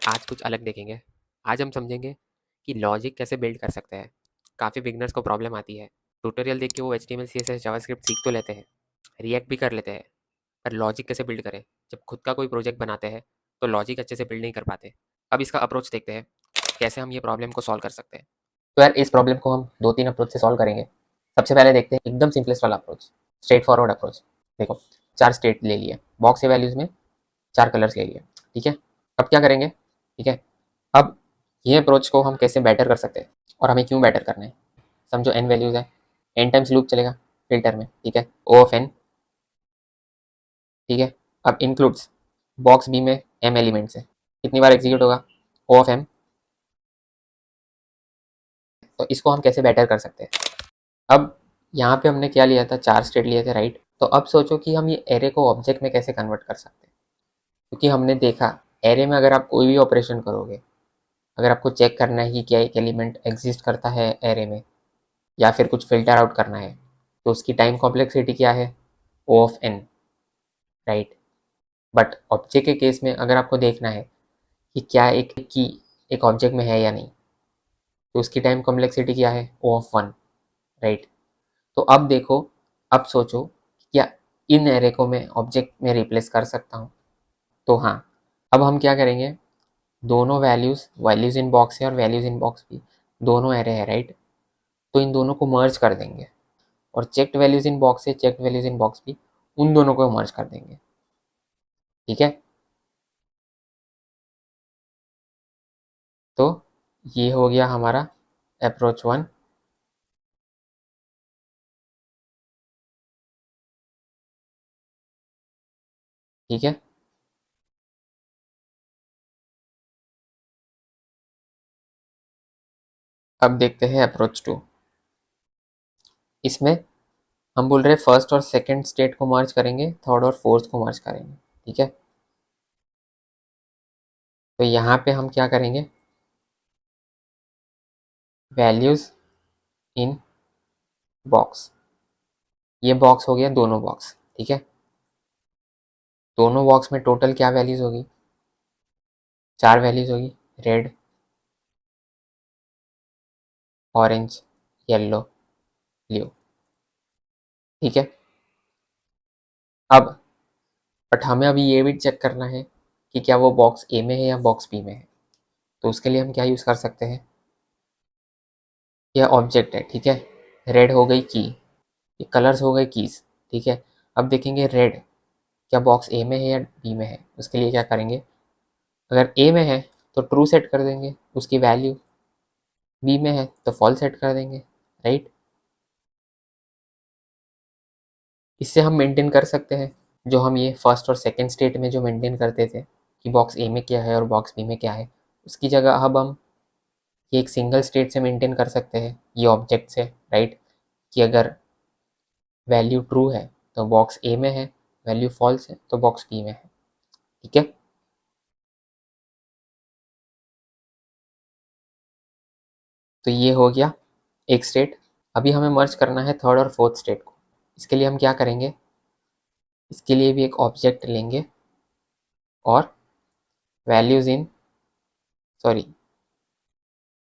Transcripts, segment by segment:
आज कुछ अलग देखेंगे। आज हम समझेंगे कि लॉजिक कैसे बिल्ड कर सकते हैं। काफ़ी बिगनर्स को प्रॉब्लम आती है। ट्यूटोरियल देख के वो HTML CSS जावास्क्रिप्ट सीख तो लेते हैं, रिएक्ट भी कर लेते हैं, पर लॉजिक कैसे बिल्ड करें। जब खुद का कोई प्रोजेक्ट बनाते हैं तो लॉजिक अच्छे से बिल्ड नहीं कर पाते। अब इसका अप्रोच देखते हैं, कैसे हम ये प्रॉब्लम को सॉल्व कर सकते हैं। तो यार इस प्रॉब्लम को हम 2-3 अप्रोच से सॉल्व करेंगे। सबसे पहले देखते हैं एकदम सिंपलेस्ट वाला अप्रोच, स्ट्रेट फॉरवर्ड अप्रोच। देखो, 4 स्टेट ले लिए, बॉक्स के वैल्यूज़ में 4 कलर्स ले लिए, ठीक है। अब क्या करेंगे, ठीक है। अब ये अप्रोच को हम कैसे बेटर कर सकते हैं और हमें क्यों बेटर करना है। समझो n वैल्यूज़ है, n टाइम्स लूप चलेगा फिल्टर में, ठीक है। O ऑफ n, ठीक है। अब इंक्लूड्स बॉक्स बी में m एलिमेंट्स है, कितनी बार एग्जीक्यूट होगा, O ऑफ m। तो इसको हम कैसे बेटर कर सकते हैं। अब यहाँ पे हमने क्या लिया था, 4 स्टेट लिए थे, राइट। तो अब सोचो कि हम ये एरे को ऑब्जेक्ट में कैसे कन्वर्ट कर सकते हैं। क्योंकि हमने देखा एरे में अगर आप कोई भी ऑपरेशन करोगे, अगर आपको चेक करना है कि क्या एक एलिमेंट एग्जिस्ट करता है एरे में या फिर कुछ फिल्टर आउट करना है, तो उसकी टाइम कॉम्प्लेक्सिटी क्या है, O of n, right. But object के केस में अगर आपको देखना है कि क्या एक की एक ऑब्जेक्ट में है या नहीं, तो उसकी टाइम कॉम्प्लेक्सिटी क्या है, O ऑफ 1, राइट। तो अब देखो, अब सोचो क्या इन एरे को मैं ऑब्जेक्ट में रिप्लेस कर सकता हूँ। तो हाँ, अब हम क्या करेंगे, दोनों वैल्यूज़ इन बॉक्स है और वैल्यूज़ इन बॉक्स भी दोनों एरे है, राइट। तो इन दोनों को मर्ज कर देंगे और चेक्ड वैल्यूज़ इन बॉक्स है, चेक्ड वैल्यूज़ इन बॉक्स भी, उन दोनों को मर्ज कर देंगे, ठीक है। तो ये हो गया हमारा अप्रोच 1। ठीक है। अब देखते हैं अप्रोच 2। इसमें हम बोल रहे हैं फर्स्ट और सेकंड स्टेट को मर्ज करेंगे, थर्ड और फोर्थ को मर्ज करेंगे, ठीक है। तो यहाँ पे हम क्या करेंगे, वैल्यूज इन बॉक्स, ये बॉक्स हो गया दोनों बॉक्स, ठीक है। दोनों बॉक्स में टोटल क्या वैल्यूज होगी, 4 वैल्यूज होगी, रेड, ऑरेंज, येलो, ब्लू, ठीक है। अब बट हमें अभी ये भी चेक करना है कि क्या वो बॉक्स ए में है या बॉक्स बी में है। तो उसके लिए हम क्या यूज़ कर सकते हैं, यह ऑब्जेक्ट है, ठीक है। रेड हो गई की, ये कलर्स हो गए कीज, ठीक है। अब देखेंगे रेड क्या बॉक्स ए में है या बी में है। उसके लिए क्या करेंगे, अगर ए में है तो ट्रू सेट कर देंगे उसकी वैल्यू, बी में है तो फॉल्स सेट कर देंगे, राइट। इससे हम मेंटेन कर सकते हैं जो हम ये फर्स्ट और सेकंड स्टेट में जो मेंटेन करते थे कि बॉक्स ए में क्या है और बॉक्स बी में क्या है, उसकी जगह अब हम ये एक सिंगल स्टेट से मेंटेन कर सकते हैं ये ऑब्जेक्ट से, राइट। कि अगर वैल्यू ट्रू है तो बॉक्स ए में है, वैल्यू फॉल्स है तो बॉक्स बी में है, ठीक है। तो ये हो गया एक स्टेट। अभी हमें मर्ज करना है थर्ड और फोर्थ स्टेट को। इसके लिए हम क्या करेंगे, इसके लिए भी एक ऑब्जेक्ट लेंगे और values in sorry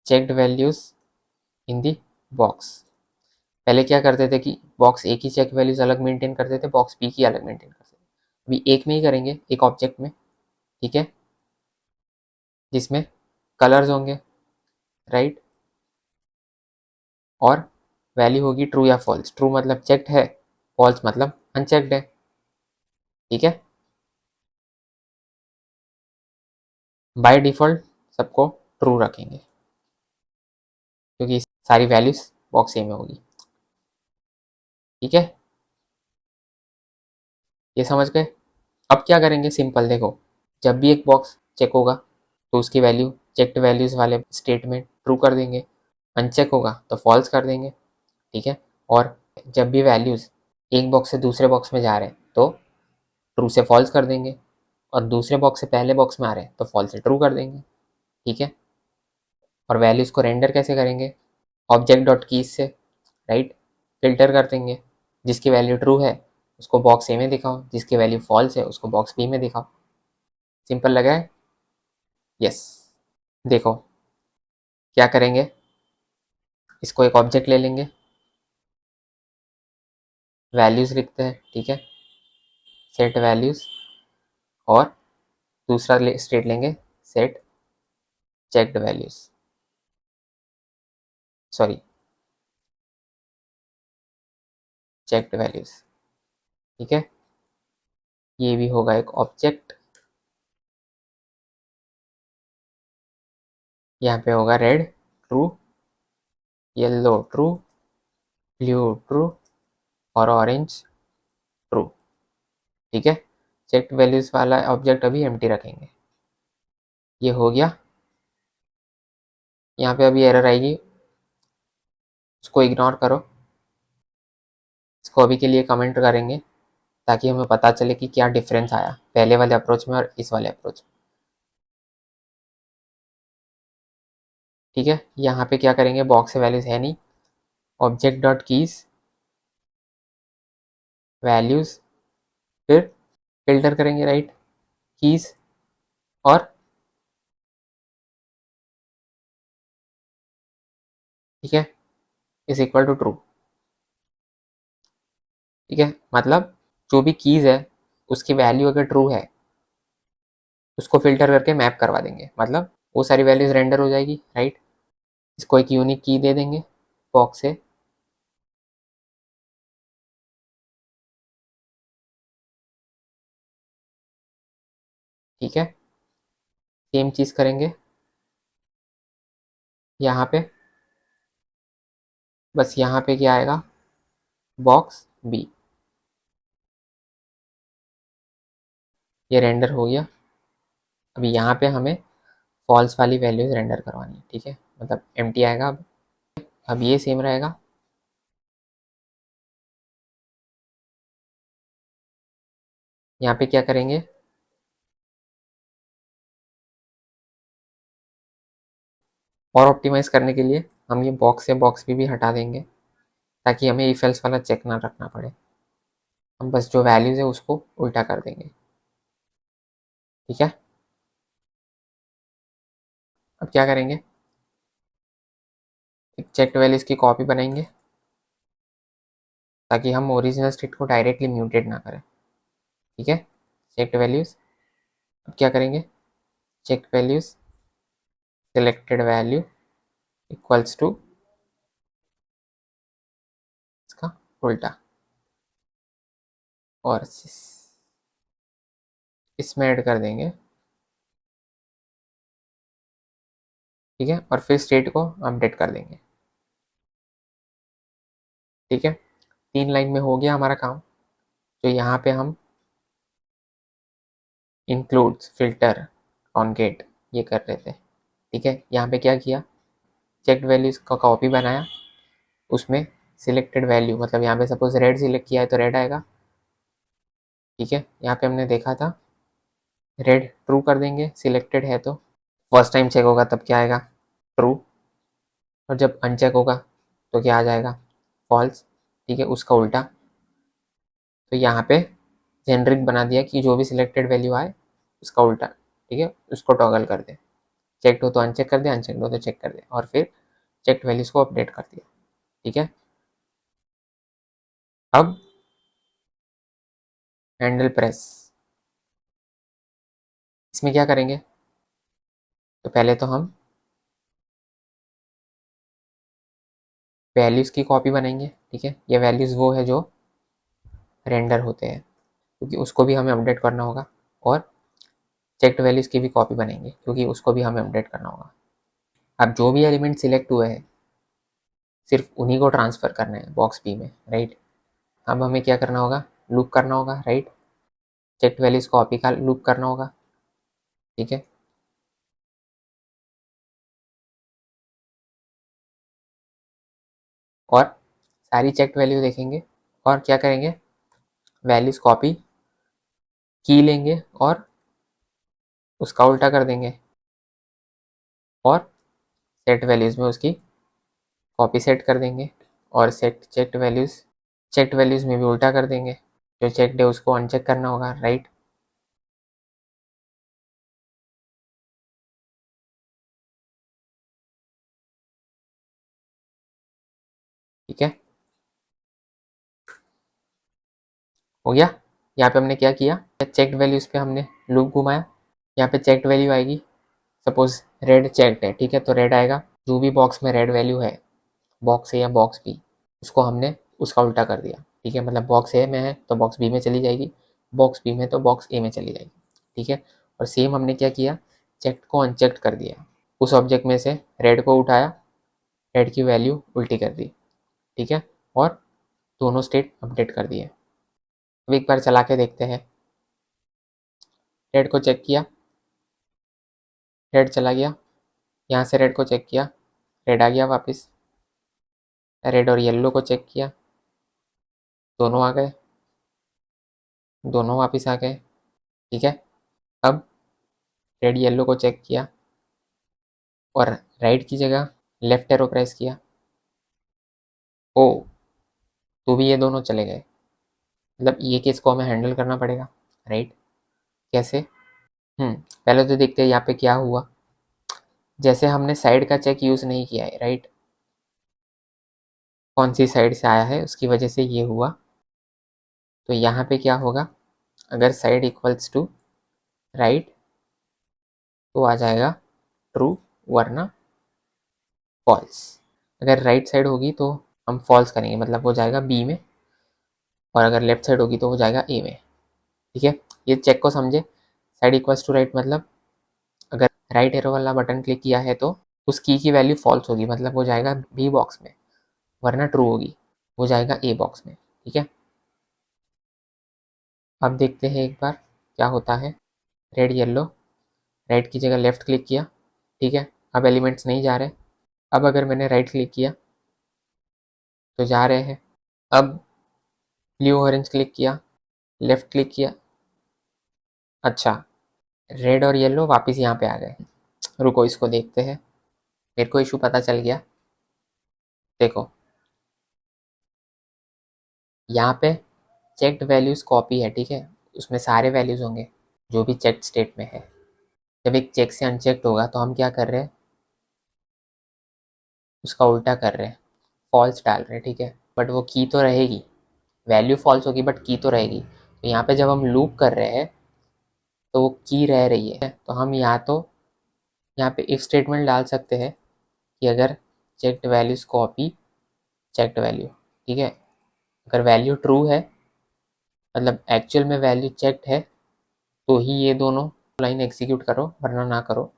checked values in the box. पहले क्या करते थे कि बॉक्स ए की चेक वैल्यूज अलग मेंटेन करते थे, बॉक्स बी की अलग मेंटेन करते थे। अभी एक में ही करेंगे, एक ऑब्जेक्ट में, ठीक है, जिसमें कलर्स होंगे, राइट। और वैल्यू होगी ट्रू या फॉल्स, ट्रू मतलब चेक्ड है, फॉल्स मतलब अनचेक्ड है, ठीक है। बाय डिफॉल्ट सबको ट्रू रखेंगे क्योंकि सारी वैल्यूज बॉक्स ए में होगी, ठीक है। ये समझ गए। अब क्या करेंगे, सिंपल देखो, जब भी एक बॉक्स चेक होगा तो उसकी वैल्यू चेक्ड वैल्यूज वाले स्टेट में ट्रू कर देंगे, अनचेक होगा तो फॉल्स कर देंगे, ठीक है। और जब भी वैल्यूज एक बॉक्स से दूसरे बॉक्स में जा रहे हैं तो ट्रू से फॉल्स कर देंगे, और दूसरे बॉक्स से पहले बॉक्स में आ रहे हैं तो फॉल्स से ट्रू कर देंगे, ठीक है। और वैल्यूज को रेंडर कैसे करेंगे, ऑब्जेक्ट डॉट कीज से, राइट। फिल्टर कर देंगे, जिसकी वैल्यू ट्रू है उसको बॉक्स ए में दिखाओ, जिसकी वैल्यू फॉल्स है उसको बॉक्स बी में दिखाओ। सिंपल लगा है। यस, देखो क्या करेंगे, इसको एक ऑब्जेक्ट ले लेंगे, वैल्यूज लिखते हैं, ठीक है, सेट वैल्यूज, और दूसरा स्टेट लेंगे set checked values, sorry checked values, ठीक है। ये भी होगा एक ऑब्जेक्ट, यहाँ पे होगा red true, yellow true, blue true, और ऑरेंज ट्रू, ठीक है। चेक्ड वैल्यूज वाला ऑब्जेक्ट अभी एम्प्टी रखेंगे। ये हो गया। यहाँ पे अभी एरर आएगी, उसको इग्नोर करो, इसको अभी के लिए कमेंट करेंगे ताकि हमें पता चले कि क्या डिफरेंस आया पहले वाले अप्रोच में और इस वाले अप्रोच में, ठीक है। यहाँ पे क्या करेंगे, बॉक्स से वैल्यूज है नहीं, ऑब्जेक्ट डॉट कीज वैल्यूज, फिर फिल्टर करेंगे राइट, कीज, और ठीक है इज इक्वल टू ट्रू, ठीक है। मतलब जो भी कीज है उसकी वैल्यू अगर ट्रू है उसको फिल्टर करके मैप करवा देंगे, मतलब वो सारी वैल्यूज रेंडर हो जाएगी राइट। इसको एक यूनिक की दे देंगे बॉक्स से, ठीक है। सेम चीज करेंगे यहाँ पे, बस यहाँ पे क्या आएगा, बॉक्स बी, ये रेंडर हो गया। अभी यहाँ पे हमें फॉल्स वाली वैल्यूज रेंडर करवानी है, ठीक है, मतलब एम्प्टी आएगा। अब ये सेम रहेगा, यहाँ पे क्या करेंगे, और ऑप्टिमाइज करने के लिए हम ये बॉक्स से बॉक्स भी हटा देंगे ताकि हमें इफ एल्स वाला चेक ना रखना पड़े। हम बस जो वैल्यूज है उसको उल्टा कर देंगे, ठीक है। अब क्या करेंगे, एक चेक्ड वैल्यूज की कॉपी बनाएंगे ताकि हम ओरिजिनल स्टेट को डायरेक्टली म्यूटेट ना करें, ठीक है। चेक्ड वैल्यूज, अब क्या करेंगे, check values selected value equals to इसका उल्टा, और इसमें ऐड कर देंगे, ठीक है, और फिर स्टेट को अपडेट कर देंगे, ठीक है। 3 लाइन में हो गया हमारा काम। तो यहाँ पे हम इंक्लूड्स फिल्टर ऑन गेट ये कर रहे थे, ठीक है। यहाँ पे क्या किया, चेक्ड वैल्यूज का कॉपी बनाया, उसमें सिलेक्टेड वैल्यू, मतलब यहाँ पे सपोज रेड सिलेक्ट किया है तो रेड आएगा, ठीक है। यहाँ पे हमने देखा था रेड ट्रू कर देंगे सिलेक्टेड है तो, फर्स्ट टाइम चेक होगा तब क्या आएगा, ट्रू, और जब अनचेक होगा तो क्या आ जाएगा, फॉल्स, ठीक है, उसका उल्टा। तो यहाँ पे जेनरिक बना दिया कि जो भी सिलेक्टेड वैल्यू आए उसका उल्टा, ठीक है, उसको टॉगल कर दे, चेक हो तो अनचेक कर दे, अनचेक हो तो चेक कर दे, और फिर चेक वैल्यूज को अपडेट कर दिया, ठीक है। अब हैंडल प्रेस, इसमें क्या करेंगे, तो पहले तो हम वैल्यूज की कॉपी बनाएंगे, ठीक है। ये वैल्यूज वो है जो रेंडर होते हैं क्योंकि उसको भी हमें अपडेट करना होगा, और चेक्ड वैल्यूज की भी कॉपी बनाएंगे क्योंकि उसको भी हमें अपडेट करना होगा। अब जो भी एलिमेंट सिलेक्ट हुए हैं सिर्फ उन्हीं को ट्रांसफर करना है बॉक्स बी में, राइट। अब हमें क्या करना होगा, लूप करना होगा, राइट, चेक्ड वैल्यूज कॉपी का लूप करना होगा, ठीक है। और सारी चेक्ड वैल्यू देखेंगे, और क्या करेंगे, वैल्यूज कॉपी की लेंगे और उसका उल्टा कर देंगे, और सेट वैल्यूज में उसकी कॉपी सेट कर देंगे, और सेट चेक्ड वैल्यूज में भी उल्टा कर देंगे, जो चेक्ड है उसको अनचेक करना होगा, राइट। ठीक है, हो गया। यहाँ पे हमने क्या किया, चेक्ड वैल्यूज पे हमने लूप घुमाया। यहाँ पे चेक्ड वैल्यू आएगी, सपोज रेड चेक्ड है, ठीक है, तो रेड आएगा। जो भी बॉक्स में रेड वैल्यू है, बॉक्स ए या बॉक्स बी, उसको हमने उसका उल्टा कर दिया, ठीक है। मतलब बॉक्स ए में है तो बॉक्स बी में चली जाएगी, बॉक्स बी में तो बॉक्स ए में चली जाएगी, ठीक है। और सेम हमने क्या किया, चेक्ड को अनचेक्ड कर दिया। उस ऑब्जेक्ट में से रेड को उठाया, रेड की वैल्यू उल्टी कर दी, ठीक है, और दोनों स्टेट अपडेट कर दिए। अब एक बार चला के देखते हैं। रेड को चेक किया, रेड चला गया। यहाँ से रेड को चेक किया, रेड आ गया वापस। रेड और येलो को चेक किया, दोनों आ गए, दोनों वापस आ गए, ठीक है। अब रेड येलो को चेक किया और राइट की जगह लेफ्ट एरो प्रेस किया, ओ, तो भी ये दोनों चले गए। मतलब ये केस को हमें हैंडल करना पड़ेगा, राइट। कैसे? पहले तो देखते हैं यहाँ पे क्या हुआ। जैसे हमने साइड का चेक यूज़ नहीं किया है, राइट, कौन सी साइड से आया है उसकी वजह से ये हुआ। तो यहाँ पे क्या होगा, अगर साइड इक्वल्स टू राइट तो आ जाएगा ट्रू, वरना फॉल्स। अगर राइट साइड होगी तो हम फॉल्स करेंगे, मतलब वो जाएगा बी में, और अगर लेफ्ट साइड होगी तो वो जाएगा ए में, ठीक है। ये चेक को समझे, साइड इक्वल्स टू राइट मतलब अगर राइट एरो वाला बटन क्लिक किया है तो उस की वैल्यू फॉल्स होगी, मतलब वो जाएगा बी बॉक्स में, वरना ट्रू होगी, वो जाएगा ए बॉक्स में, ठीक है। अब देखते हैं एक बार क्या होता है। रेड येलो, राइट की जगह लेफ्ट क्लिक किया, ठीक है। अब एलिमेंट्स नहीं जा रहे। अब अगर मैंने राइट क्लिक किया तो जा रहे हैं। अब ब्लू ऑरेंज क्लिक किया, लेफ्ट क्लिक किया, अच्छा, रेड और येलो वापस यहाँ पे आ गए। रुको इसको देखते हैं, मेरे को इशू पता चल गया। देखो यहाँ पे चेक्ड वैल्यूज कॉपी है, ठीक है, उसमें सारे वैल्यूज होंगे जो भी चेक्ड स्टेट में है। जब एक चेक से अनचेक्ड होगा तो हम क्या कर रहे हैं, उसका उल्टा कर रहे हैं, फॉल्स डाल रहे हैं, ठीक है। बट वो की तो रहेगी, वैल्यू फॉल्स होगी बट की तो रहेगी। तो यहाँ पे जब हम लूप कर रहे हैं तो वो की रह रही है, तो हम या तो यहाँ पे इफ स्टेटमेंट डाल सकते हैं कि अगर checked values copy checked value, ठीक है, अगर वैल्यू ट्रू है, मतलब एक्चुअल में वैल्यू चेक्ड है, तो ही ये दोनों लाइन एग्जीक्यूट करो, वरना ना करो।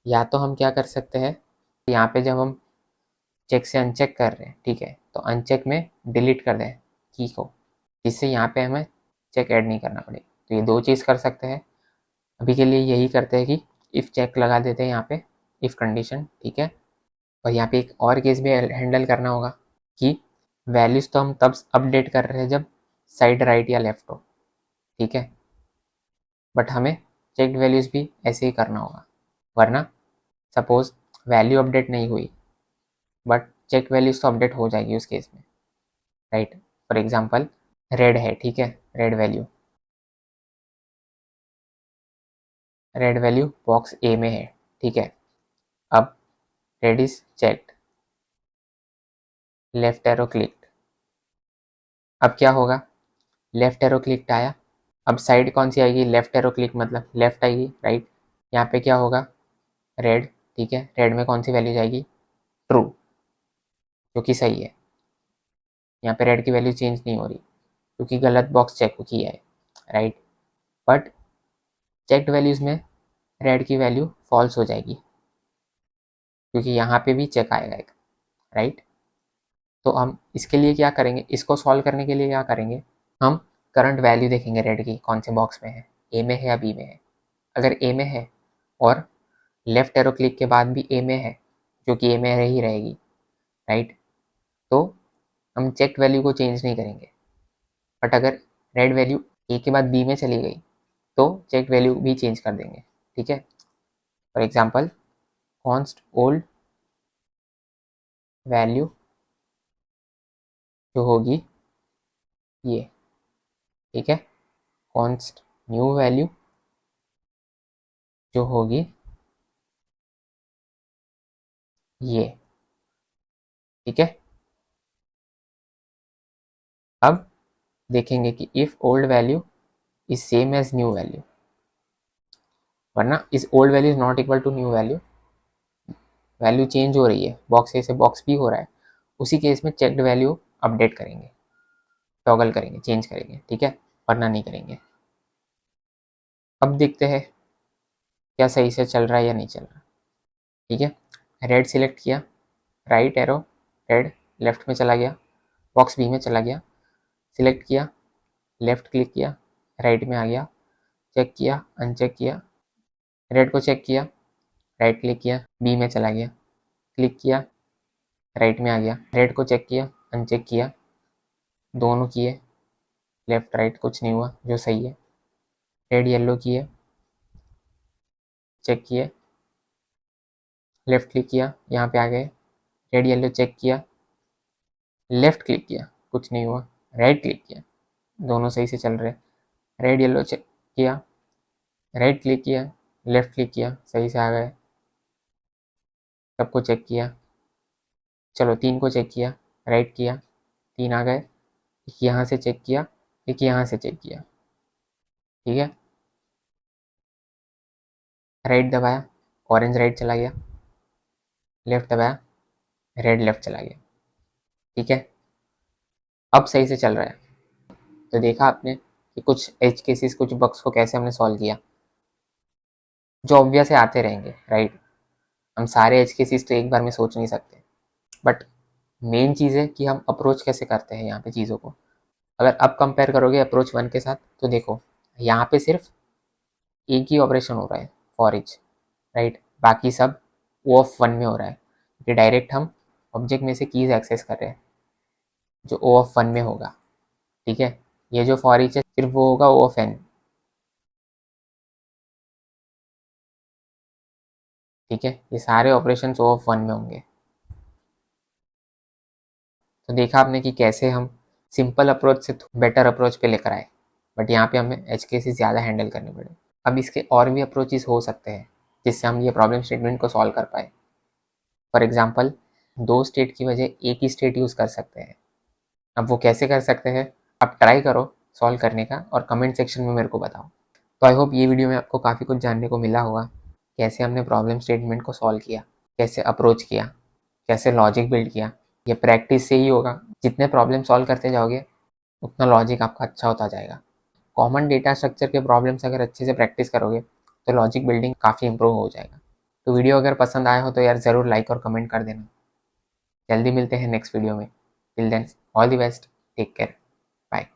या तो हम क्या कर सकते हैं, यहाँ पे जब हम चेक से अनचेक कर रहे हैं, ठीक है, तो अनचेक में डिलीट कर दें की को, जिससे यहाँ पे हमें चेक ऐड नहीं करना पड़े। तो ये दो चीज़ कर सकते हैं। अभी के लिए यही करते हैं कि इफ़ चेक लगा देते हैं यहाँ पे, इफ़ कंडीशन, ठीक है। और यहाँ पे एक और केस भी हैंडल करना होगा कि वैल्यूज़ तो हम तब अपडेट कर रहे हैं जब साइड राइट या लेफ्ट हो, ठीक है, बट हमें चेक्ड वैल्यूज़ भी ऐसे ही करना होगा, वरना सपोज वैल्यू अपडेट नहीं हुई बट चेक वैल्यूज़ तो अपडेट हो जाएगी उस केस में, राइट। फॉर एग्जाम्पल रेड है, ठीक है, रेड वैल्यू बॉक्स ए में है, ठीक है। अब red is checked, left arrow clicked. अब क्या होगा, लेफ्ट एरो क्लिक्ड आया। अब साइड कौन सी आएगी, लेफ्ट एरो क्लिक मतलब लेफ्ट आएगी, राइट। यहाँ पे क्या होगा, रेड, ठीक है, रेड में कौन सी वैल्यू जाएगी, ट्रू, जो कि सही है। यहाँ पे रेड की वैल्यू चेंज नहीं हो रही क्योंकि गलत बॉक्स चेक किया है, राइट। बट चेक्ड वैल्यूज में रेड की वैल्यू फॉल्स हो जाएगी क्योंकि यहाँ पे भी चेक आएगा एक, राइट। तो हम इसके लिए क्या करेंगे, इसको सॉल्व करने के लिए क्या करेंगे, हम करंट वैल्यू देखेंगे रेड की कौन से बॉक्स में है, ए में है या बी में है। अगर ए में है और लेफ्ट एरो क्लिक के बाद भी ए में है, जो कि ए में ही रहेगी, राइट, तो हम चेक वैल्यू को चेंज नहीं करेंगे। बट अगर रेड वैल्यू ए के बाद बी में चली गई तो चेक वैल्यू भी चेंज कर देंगे, ठीक है। For example const old value जो होगी ये, ठीक है, कॉन्स्ट न्यू वैल्यू जो होगी ये, ठीक है। अब देखेंगे कि if old value is same as new value, वरना is old value is not equal to new value, value change हो रही है, बॉक्स ए से बॉक्स बी हो रहा है, उसी केस में चेक्ड वैल्यू अपडेट करेंगे, टॉगल करेंगे, चेंज करेंगे, ठीक है, वरना नहीं करेंगे। अब देखते हैं क्या सही से चल रहा है या नहीं चल रहा। ठीक है, रेड सिलेक्ट किया, राइट एरो रेड लेफ्ट में चला गया, बॉक्स बी में चला गया, सिलेक्ट किया, लेफ्ट क्लिक किया, राइट में आ गया, चेक किया, अनचेक किया, रेड को चेक किया, राइट क्लिक किया, बी में चला गया, क्लिक किया, राइट में आ गया, रेड को चेक किया, अनचेक किया, दोनों किए, लेफ्ट राइट कुछ नहीं हुआ, जो सही है। रेड येलो किए, चेक किए, लेफ्ट क्लिक किया, यहाँ पे आ गए, रेड येलो चेक किया, लेफ्ट क्लिक किया, कुछ नहीं हुआ, राइट क्लिक किया, दोनों सही से चल रहे। रेड येलो चेक किया, राइट क्लिक किया, लेफ्ट क्लिक किया, सही से आ गए, सबको चेक किया, चलो तीन को चेक किया, राइट किया, तीन आ गए, एक यहाँ से चेक किया, एक यहाँ से चेक किया, ठीक है, राइट दबाया, ऑरेंज राइट चला गया, लेफ्ट दबाया, रेड लेफ्ट चला गया, ठीक है, अब सही से चल रहा है। तो देखा आपने कि कुछ एज केसेस, कुछ बग्स को कैसे हमने सॉल्व किया, जो ऑब्वियस है आते रहेंगे, राइट। हम सारे एज केसेस तो एक बार में सोच नहीं सकते, बट मेन चीज़ है कि हम अप्रोच कैसे करते हैं यहाँ पे चीज़ों को। अगर अब कंपेयर करोगे अप्रोच 1 के साथ, तो देखो यहाँ पे सिर्फ एक ही ऑपरेशन हो रहा है, फॉर ईच, राइट, बाकी सब ओ ऑफ 1 में हो रहा है, कि डायरेक्ट हम ऑब्जेक्ट में से कीज एक्सेस कर रहे हैं, जो ओ ऑफ 1 में होगा, ठीक है। ये जो फॉर ईच है सिर्फ वो होगा ओ ऑफ एन, ठीक है, ये सारे ऑपरेशन ओ ऑफ 1 में होंगे। तो देखा आपने कि कैसे हम सिंपल अप्रोच से बेटर अप्रोच पे लेकर आए, बट यहाँ पे हमें एच केसेस ज़्यादा हैंडल करने पड़े। अब इसके और भी अप्रोचेस हो सकते हैं जिससे हम ये प्रॉब्लम स्टेटमेंट को सॉल्व कर पाए। फॉर एग्जाम्पल, दो स्टेट की वजह एक ही स्टेट यूज़ कर सकते हैं। अब वो कैसे कर सकते हैं, आप ट्राई करो सॉल्व करने का और कमेंट सेक्शन में मेरे को बताओ। तो आई होप ये वीडियो में आपको काफ़ी कुछ जानने को मिला होगा, कैसे हमने प्रॉब्लम स्टेटमेंट को सॉल्व किया, कैसे अप्रोच किया, कैसे लॉजिक बिल्ड किया। ये प्रैक्टिस से ही होगा, जितने प्रॉब्लम सॉल्व करते जाओगे उतना लॉजिक आपका अच्छा होता जाएगा। कॉमन डेटा स्ट्रक्चर के प्रॉब्लम्स अगर अच्छे से प्रैक्टिस करोगे तो लॉजिक बिल्डिंग काफ़ी इंप्रूव हो जाएगा। तो वीडियो अगर पसंद आया हो तो यार ज़रूर लाइक और कमेंट कर देना। जल्दी मिलते हैं नेक्स्ट वीडियो में। Till then all the best, take care, bye.